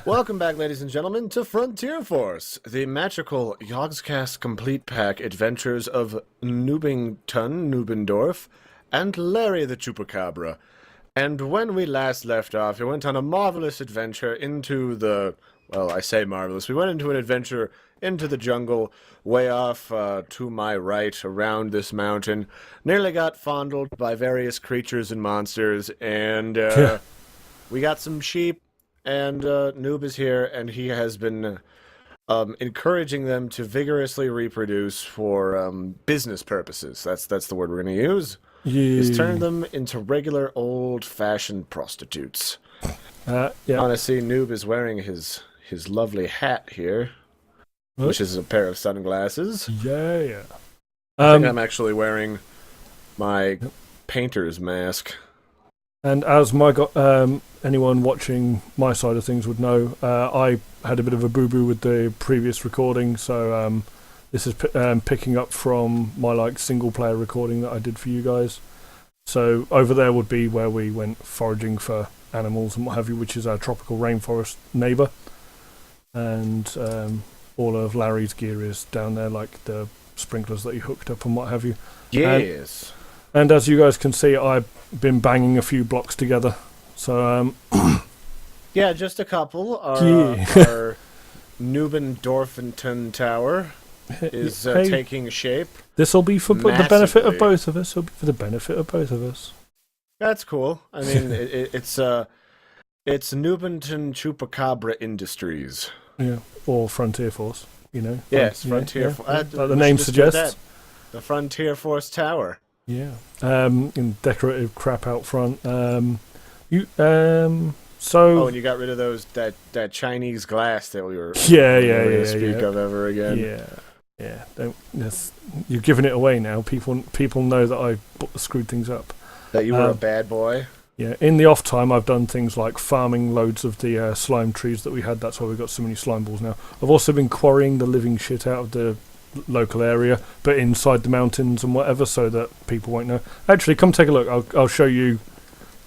Welcome back, ladies and gentlemen, to Frontier Force, the magical Yogscast complete pack adventures of Nubington, Nubendorf, and Larry the Chupacabra. And when we last left off, we went on a marvelous adventure into the... Well, I say marvelous. We went into an adventure into the jungle, way off to my right, around this mountain. Nearly got fondled by various creatures and monsters, and we got some sheep. And Noob is here, and he has been encouraging them to vigorously reproduce for business purposes. That's the word we're going to use. Is turn them into regular old-fashioned prostitutes. Yeah. Honestly, Noob is wearing his lovely hat here, which is a pair of sunglasses. Yeah. I think I'm actually wearing my painter's mask. And as anyone watching my side of things would know, I had a bit of a boo-boo with the previous recording, so this is picking up from my single-player recording that I did for you guys. So over there would be where we went foraging for animals and what have you, which is our tropical rainforest neighbour. And all of Larry's gear is down there, like the sprinklers that he hooked up and what have you. Yes. And as you guys can see, I've been banging a few blocks together. So, yeah, just a couple. Our Nubendorfenton Tower is taking shape. This will be for the benefit of both of us. It'll be for the benefit of both of us. That's cool. I mean, it's Nubenton Chupacabra Industries. Yeah, or Frontier Force. Yes, Frontier Force. Like the name suggests. The Frontier Force Tower. Yeah. And decorative crap out front. So. Oh, and you got rid of that Chinese glass that we were. Yeah. Speak of ever again. Yeah. You're giving it away now. People know that I screwed things up. That you were a bad boy. Yeah. In the off time, I've done things like farming loads of the slime trees that we had. That's why we've got so many slime balls now. I've also been quarrying the living shit out of the local area, but inside the mountains and whatever, so that people won't know. Actually, come take a look. I'll show you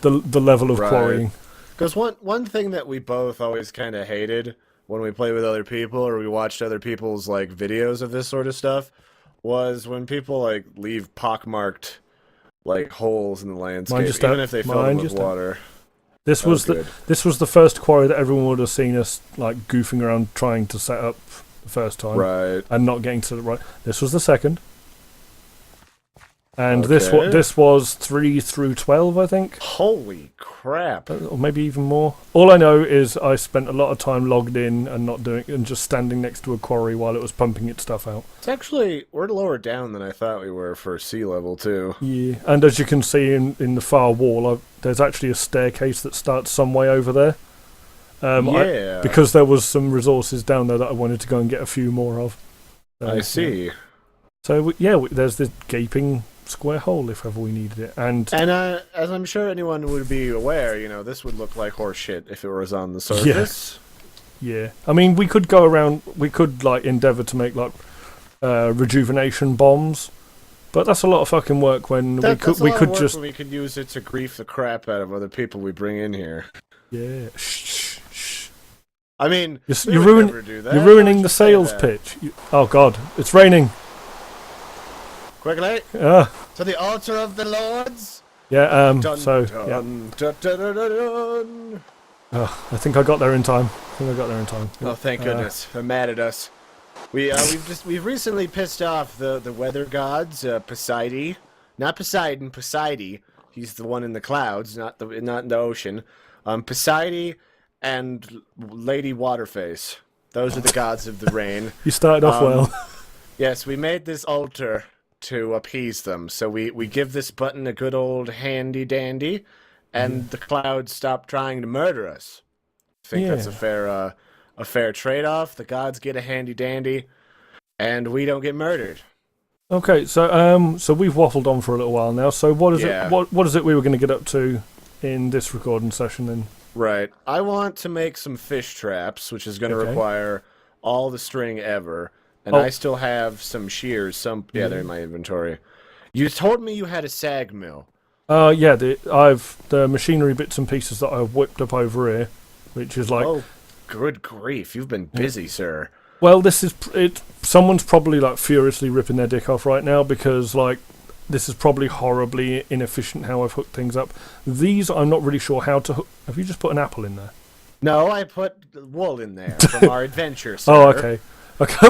the level of quarrying. Because one thing that we both always kind of hated when we play with other people or we watched other people's videos of this sort of stuff was when people leave pockmarked holes in the landscape, even if they fill them with water. This was the first quarry that everyone would have seen us goofing around trying to set up the first time, right, and not getting to the right. This was the second, and this was 3 through 12, I think. Holy crap! Or maybe even more. All I know is I spent a lot of time logged in and not doing, and just standing next to a quarry while it was pumping its stuff out. It's actually we're lower down than I thought we were for sea level too. Yeah, and as you can see in the far wall, there's actually a staircase that starts some way over there. Because there was some resources down there that I wanted to go and get a few more of. I see. Yeah. So there's this gaping square hole if ever we needed it, and as I'm sure anyone would be aware, this would look like horse shit if it was on the surface. Yeah. I mean, we could go around. We could endeavour to make rejuvenation bombs, but that's a lot of fucking work. When we could use it to grief the crap out of other people we bring in here. Yeah. I mean, you're ruining the sales pitch. Oh God, it's raining. Quickly! To the altar of the lords! Yeah, dun, so... Dun, dun, dun, dun, dun, dun. I think I got there in time. Oh, thank goodness. They're mad at us. We've recently pissed off the weather gods, Poseidon. Not Poseidon, Poseidon. He's the one in the clouds, not in the ocean. Poseidon and Lady Waterface. Those are the gods of the rain. You started off well. Yes, we made this altar to appease them. So we give this button a good old handy-dandy, and the clouds stop trying to murder us. I think that's a fair trade-off. The gods get a handy-dandy, and we don't get murdered. Okay, so we've waffled on for a little while now. So what is it? What is it we were going to get up to in this recording session then? Right. I want to make some fish traps, which is going to require all the string ever. And I still have some shears. They're in my inventory. You told me you had a sag mill. The machinery bits and pieces that I've whipped up over here, which is good grief, you've been busy, sir. Well, this is it. Someone's probably like furiously ripping their dick off right now because like this is probably horribly inefficient how I've hooked things up. These I'm not really sure how to hook. Have you just put an apple in there? No, I put wool in there from our adventure, sir. Oh, okay.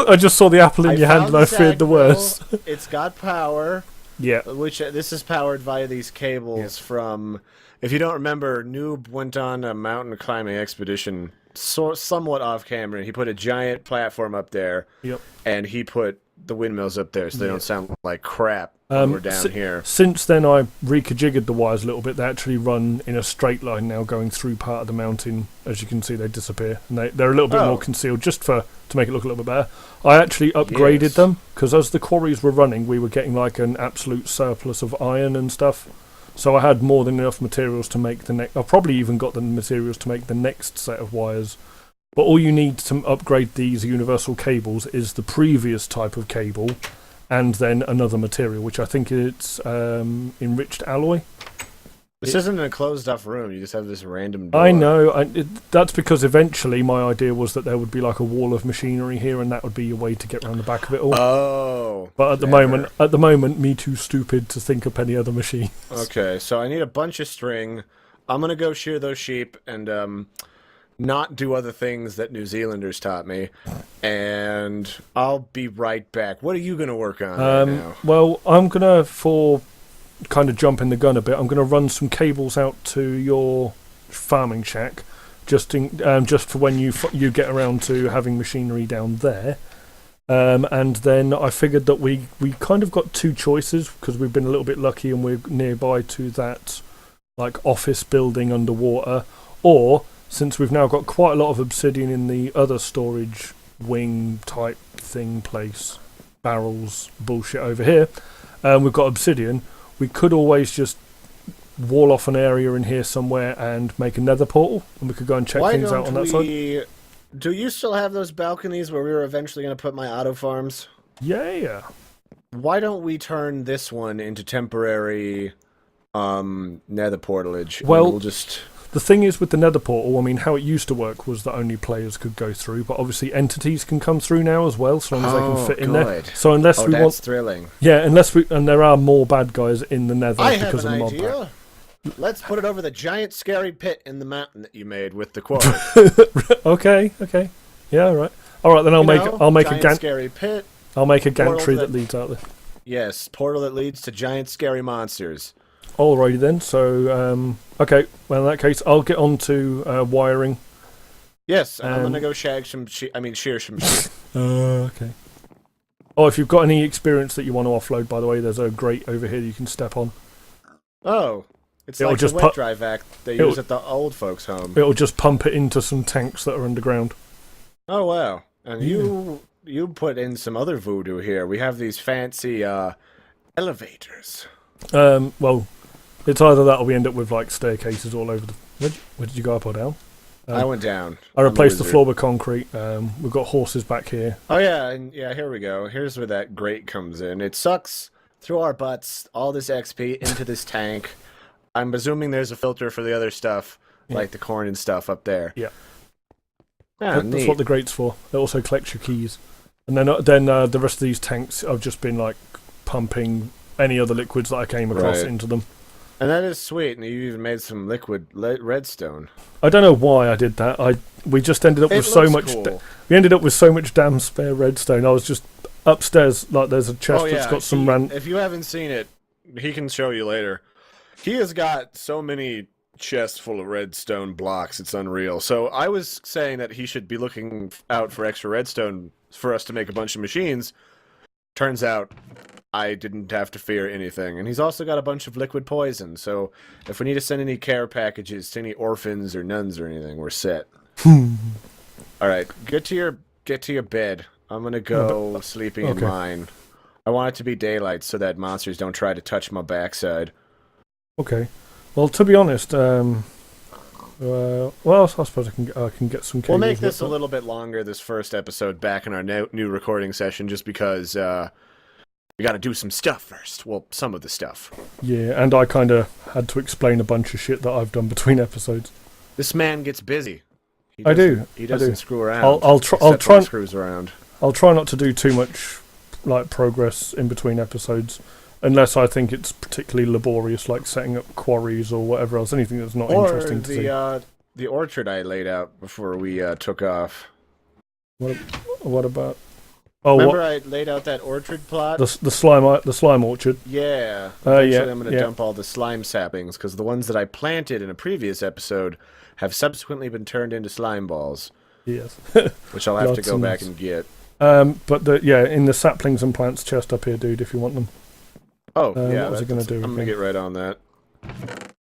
I just saw the apple in your hand and I feared the worst. It's got power. Yeah. Which this is powered via these cables from. If you don't remember, Noob went on a mountain climbing expedition, somewhat off camera. And he put a giant platform up there. Yep. And he put the windmills up there so they don't sound like crap when we're down here. Since then, I rekajiggered the wires a little bit. They actually run in a straight line now, going through part of the mountain. As you can see, they disappear, and they're a little bit more concealed, just to make it look a little bit better. I actually upgraded them because as the quarries were running, we were getting like an absolute surplus of iron and stuff. So I had more than enough materials to make the next. I've probably even got the materials to make the next set of wires. But all you need to upgrade these universal cables is the previous type of cable and then another material, which I think it's enriched alloy. This isn't a closed-off room. You just have this random door. I know. That's because eventually my idea was that there would be like a wall of machinery here, and that would be your way to get around the back of it all. Oh. But at the moment, me too stupid to think up any other machine. Okay, so I need a bunch of string. I'm gonna go shear those sheep and not do other things that New Zealanders taught me, and I'll be right back. What are you gonna work on right now? Well, I'm gonna kind of jumping the gun a bit. I'm going to run some cables out to your farming shack, just for when you get around to having machinery down there. And then I figured that we kind of got two choices because we've been a little bit lucky and we're nearby to that like office building underwater, or since we've now got quite a lot of obsidian in the other storage wing type thing place, barrels bullshit over here, we've got obsidian. We could always just wall off an area in here somewhere and make a nether portal, and we could go and check things out on that side. Do you still have those balconies where we were eventually going to put my auto farms? Yeah. Why don't we turn this one into temporary nether portalage? Well, we'll just... The thing is with the nether portal, I mean, how it used to work was that only players could go through, but obviously entities can come through now as well, so long as they can fit in there. So unless we that's thrilling. Yeah, and there are more bad guys in the nether because of the mod pack. Let's put it over the giant scary pit in the mountain that you made with the quarry. Okay. Yeah, all right, then I'll make a scary pit. I'll make a gantry that leads out there. Yes, portal that leads to giant scary monsters. Alrighty then, so, okay, well in that case, I'll get on to wiring. Yes, and I'm gonna go shear some sheep. Okay. Oh, if you've got any experience that you want to offload, by the way, there's a grate over here you can step on. Oh, it's like the wet dry vac they use at the old folks' home. It'll just pump it into some tanks that are underground. Oh, wow. And you put in some other voodoo here. We have these fancy elevators. Well... It's either that or we end up with like staircases all over the... Where did you go, up or down? I went down. I replaced the floor with concrete. We've got horses back here. Oh yeah, here we go. Here's where that grate comes in. It sucks through our butts all this XP into this tank. I'm assuming there's a filter for the other stuff, like the corn and stuff up there. Yeah. That's what the grate's for. It also collects your keys. And then the rest of these tanks, I've just been like pumping any other liquids that I came across into them. And that is sweet, and you even made some liquid redstone. I don't know why I did that. We just ended up with so much. Cool. We ended up with so much damn spare redstone. I was just upstairs, like there's a chest that's got some If you haven't seen it, he can show you later. He has got so many chests full of redstone blocks, it's unreal. So I was saying that he should be looking out for extra redstone for us to make a bunch of machines. Turns out I didn't have to fear anything. And he's also got a bunch of liquid poison, so if we need to send any care packages to any orphans or nuns or anything, we're set. Alright, get to your bed. I'm gonna go sleeping in mine. I want it to be daylight so that monsters don't try to touch my backside. Okay. Well, to be honest, well, I suppose I can get some cables. We'll make this a little bit longer, this first episode, back in our new recording session, just because we gotta do some stuff first. Well, some of the stuff. Yeah, and I kind of had to explain a bunch of shit that I've done between episodes. This man gets busy. I do. He doesn't screw around. I'll try. He screws around. I'll try not to do too much like progress in between episodes, unless I think it's particularly laborious, like setting up quarries or whatever else. Anything that's not interesting to see. The orchard I laid out before we took off. What about? Oh, remember I laid out that orchard plot? The slime orchard. Yeah. Yeah. I'm going to dump all the slime saplings because the ones that I planted in a previous episode have subsequently been turned into slime balls. Yes. Which I'll have to go back and get. But in the saplings and plants chest up here, dude, if you want them. Oh, yeah. What was I going to do? I'm going to get right on that.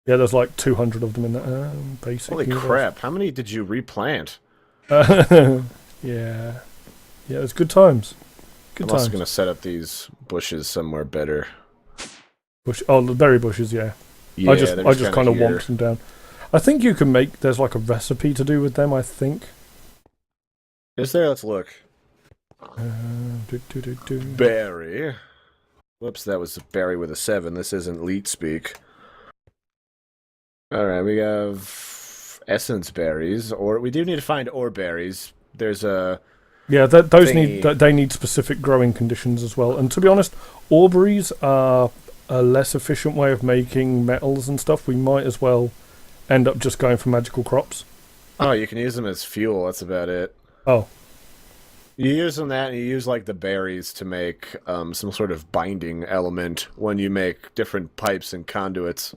Yeah, there's like 200 of them in that basic. Holy crap! How many did you replant? Yeah, it was good times. I'm also going to set up these bushes somewhere better. The berry bushes, yeah. I just kind of womped them down. I think you can make. There's like a recipe to do with them. I think. Is there? Let's look. Berry. Whoops, that was berry with a 7. This isn't leet speak. Alright, we have essence berries, or we do need to find ore berries. There's a... Yeah, they need specific growing conditions as well. And to be honest, ore berries are a less efficient way of making metals and stuff. We might as well end up just going for magical crops. Oh, you can use them as fuel, that's about it. Oh. You use them and you use like the berries to make some sort of binding element when you make different pipes and conduits.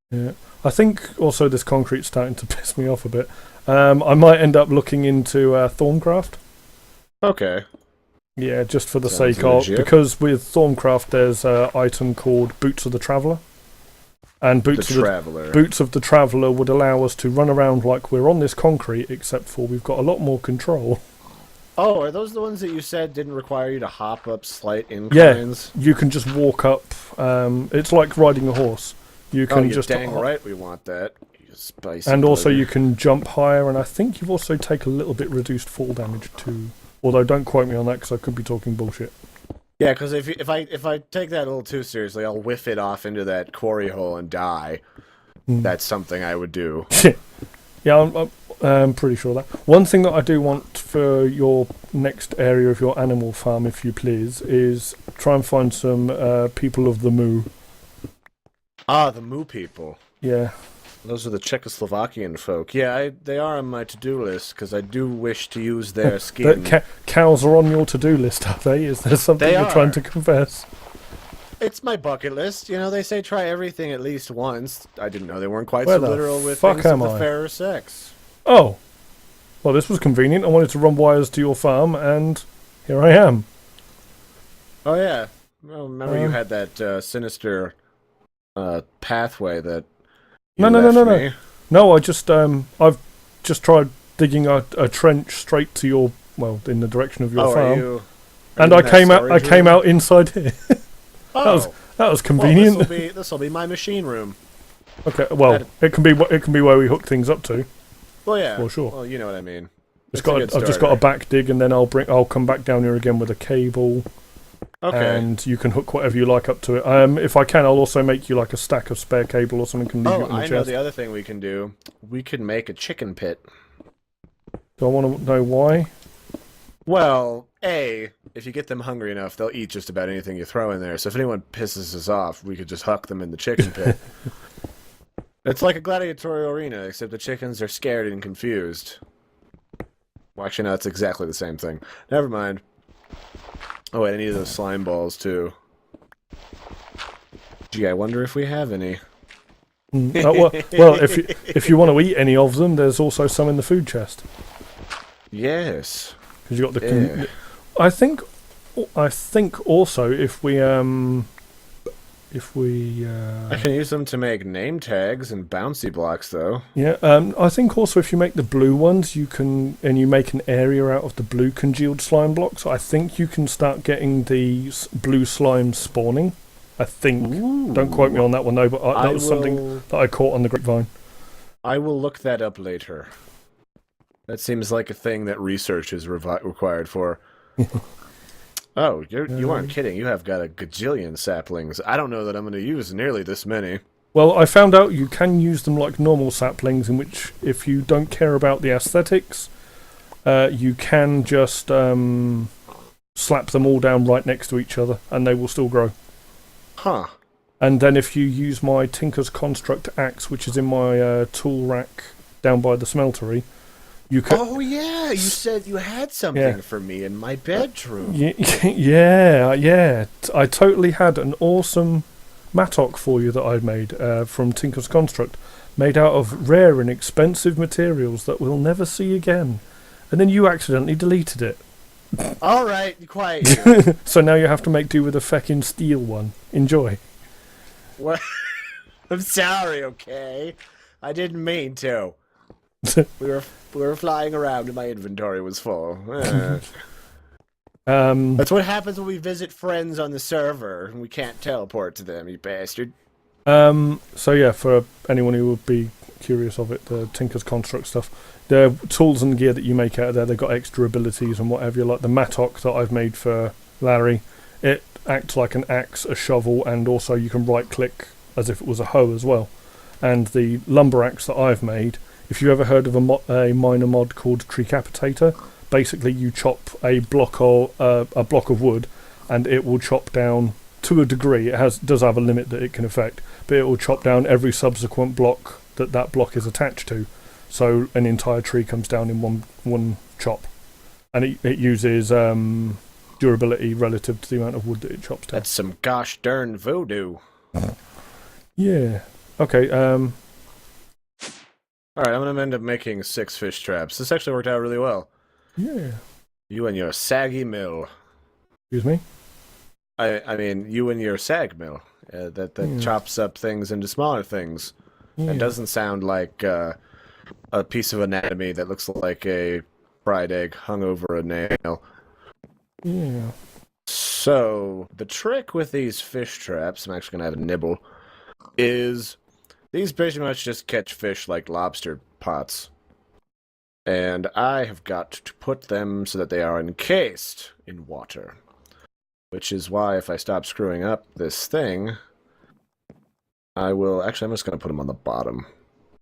Yeah, I think also this concrete's starting to piss me off a bit. I might end up looking into Thorncraft. Okay. Yeah, just for the sake of... Because with Thorncraft there's an item called Boots of the Traveller. And Boots of the Traveller would allow us to run around like we're on this concrete, except for we've got a lot more control. Oh, are those the ones that you said didn't require you to hop up slight inclines? Yeah, you can just walk up. It's like riding a horse. You can just dang right we want that. You spicy and also burger. you can jump higher, and I think you've also take a little bit reduced fall damage too. Although don't quote me on that because I could be talking bullshit. Yeah, because if I take that a little too seriously, I'll whiff it off into that quarry hole and die. That's something I would do. Yeah, I'm pretty sure that. One thing that I do want for your next area of your animal farm, if you please, is try and find some people of the moo. Ah, the moo people. Yeah. Those are the Czechoslovakian folk. Yeah, they are on my to-do list, because I do wish to use their skin. Cows are on your to-do list, are they? Is there something you're trying to confess? It's my bucket list. You know, they say try everything at least once. I didn't know they weren't quite so literal with things of the fairer sex. Oh. Well, this was convenient. I wanted to run wires to your farm, and here I am. Oh, yeah. Well, remember you had that sinister pathway that you left me. No, I just I've just tried digging a trench straight to your in the direction of your farm. And I came out inside here. Oh, that was convenient. Well, this will be my machine room. Okay, well, it can be where we hook things up to. Well, yeah, for sure. Well, you know what I mean. I've just got a back dig, and then I'll come back down here again with a cable. Okay. And you can hook whatever you like up to it. If I can, I'll also make you like a stack of spare cable or something. Can leave it in the chest. I know the other thing we can do. We could make a chicken pit. Do I want to know why? Well, if you get them hungry enough, they'll eat just about anything you throw in there. So if anyone pisses us off, we could just huck them in the chicken pit. It's like a gladiatorial arena, except the chickens are scared and confused. Well, actually, no, it's exactly the same thing. Never mind. Oh, wait, I need those slime balls, too. Gee, I wonder if we have any. Well, if you want to eat any of them, there's also some in the food chest. Yes. Because you got the. I think also if we I can use them to make name tags and bouncy blocks, though. Yeah. I think also if you make the blue ones, you make an area out of the blue congealed slime blocks. I think you can start getting the blue slime spawning. I think. Ooh. Don't quote me on that one though, but that was something that I caught on the grapevine. I will look that up later. That seems like a thing that research is required for. Oh, you aren't kidding. You have got a gajillion saplings. I don't know that I'm going to use nearly this many. Well, I found out you can use them like normal saplings, in which if you don't care about the aesthetics, you can just slap them all down right next to each other, and they will still grow. Huh. And then if you use my Tinker's Construct axe, which is in my tool rack down by the smeltery, you can... Oh, yeah, you said you had something for me in my bedroom. Yeah. I totally had an awesome mattock for you that I'd made from Tinker's Construct, made out of rare and expensive materials that we'll never see again. And then you accidentally deleted it. All right, quiet here. So now you have to make do with a feckin' steel one. Enjoy. What? I'm sorry, okay? I didn't mean to. We were flying around and my inventory was full. That's what happens when we visit friends on the server and we can't teleport to them, you bastard. So yeah, for anyone who would be curious of it, the Tinker's Construct stuff, the tools and gear that you make out of there, they've got extra abilities and whatever. Like the mattock that I've made for Larry, it acts like an axe, a shovel, and also you can right click as if it was a hoe as well. And the lumber axe that I've made, if you ever heard of a minor mod called Trecapitator, basically you chop a block of wood and it will chop down to a degree. It does have a limit that it can affect, but it will chop down every subsequent block that block is attached to. So an entire tree comes down in one chop, and it uses durability relative to the amount of wood that it chops down. That's some gosh darn voodoo. Yeah. Okay. All right, I'm gonna end up making 6 fish traps. This actually worked out really well. Yeah. You and your saggy mill. Excuse me? I mean, you and your sag mill. That chops up things into smaller things. Yeah. It doesn't sound like a piece of anatomy that looks like a fried egg hung over a nail. Yeah. So, the trick with these fish traps, I'm actually going to have a nibble, is these pretty much just catch fish like lobster pots. And I have got to put them so that they are encased in water. Which is why if I stop screwing up this thing, I will... Actually, I'm just going to put them on the bottom.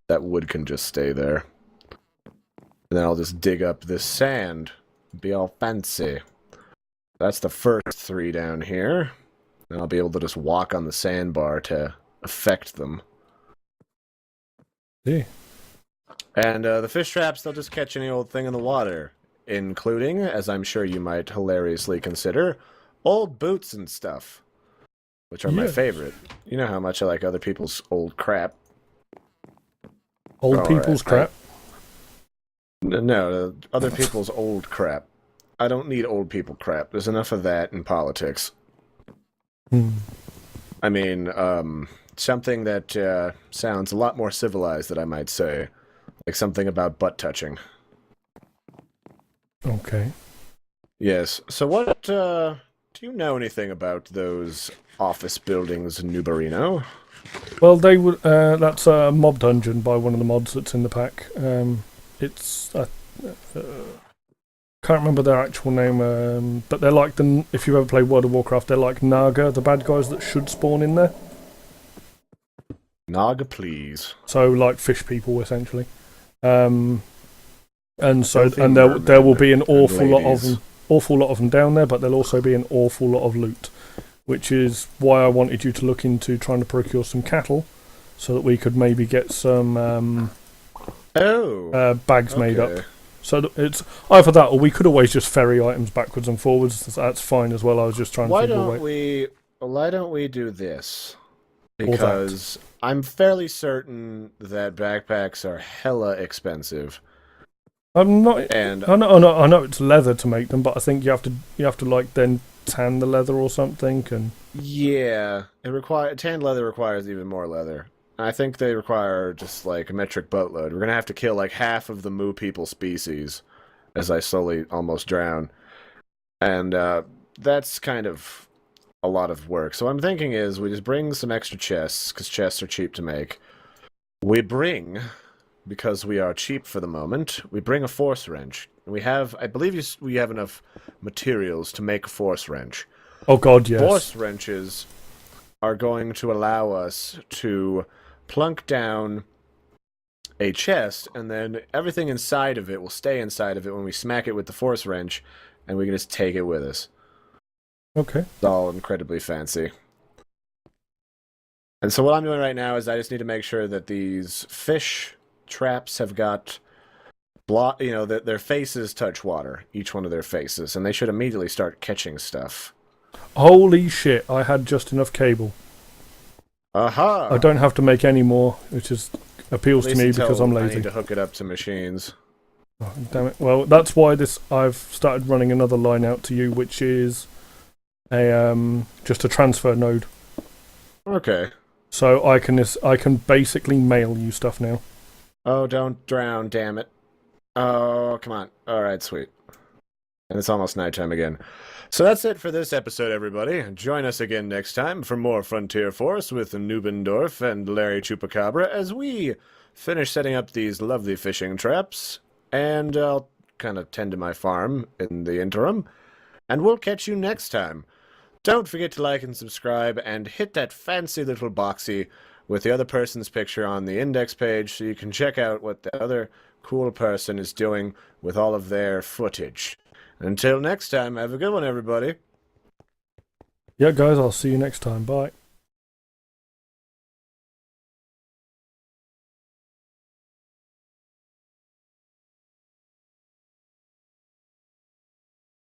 That wood can just stay there. And then I'll just dig up this sand. Be all fancy. That's the first 3 down here. And I'll be able to just walk on the sandbar to affect them. Yeah. And the fish traps, they'll just catch any old thing in the water. Including, as I'm sure you might hilariously consider, old boots and stuff. Which are my favorite. You know how much I like other people's old crap. Old people's crap? No, other people's old crap. I don't need old people crap. There's enough of that in politics. I mean, something that sounds a lot more civilized, that I might say. Like something about butt touching. Okay. Yes. So what, do you know anything about those office buildings in New Barino? Well, they would. That's a mob dungeon by one of the mods that's in the pack. It's can't remember their actual name, but they're like if you ever played World of Warcraft, they're like Naga, the bad guys that should spawn in there. Naga, please. So like fish people, essentially. And there will be an awful lot of them down there, but there'll also be an awful lot of loot. Which is why I wanted you to look into trying to procure some cattle, so that we could maybe get some bags made up. So it's either that, or we could always just ferry items backwards and forwards. That's fine as well. I was just trying to figure a way. Why don't we do this? Because I'm fairly certain that backpacks are hella expensive. I'm not. And I know it's leather to make them, but I think you have to like then tan the leather or something. And yeah, tanned leather requires even more leather. I think they require just like a metric boatload. We're gonna have to kill like half of the moo people species as I slowly almost drown, and that's kind of a lot of work. So what I'm thinking is we just bring some extra chests, because chests are cheap to make. We bring, because we are cheap for the moment, we bring a force wrench. We have, I believe we have enough materials to make a force wrench. Oh god, yes. Force wrenches are going to allow us to plunk down a chest, and then everything inside of it will stay inside of it when we smack it with the force wrench, and we can just take it with us. Okay. It's all incredibly fancy. And so what I'm doing right now is I just need to make sure that these fish traps have got that their faces touch water, each one of their faces, and they should immediately start catching stuff. Holy shit, I had just enough cable. Aha! I don't have to make any more, which appeals to me because I'm I lazy. need to hook it up to machines. Oh, damn it. Well, that's why I've started running another line out to you, which is just a transfer node. Okay. So I can basically mail you stuff now. Oh, don't drown, damn it. Oh, come on. Alright, sweet. And it's almost nighttime again. So that's it for this episode, everybody. Join us again next time for more Frontier Force with Nubendorf and Larry Chupacabra as we finish setting up these lovely fishing traps. And I'll kind of tend to my farm in the interim. And we'll catch you next time. Don't forget to like and subscribe and hit that fancy little boxy with the other person's picture on the index page so you can check out what the other cool person is doing with all of their footage. Until next time, have a good one, everybody. Yeah, guys, I'll see you next time. Bye.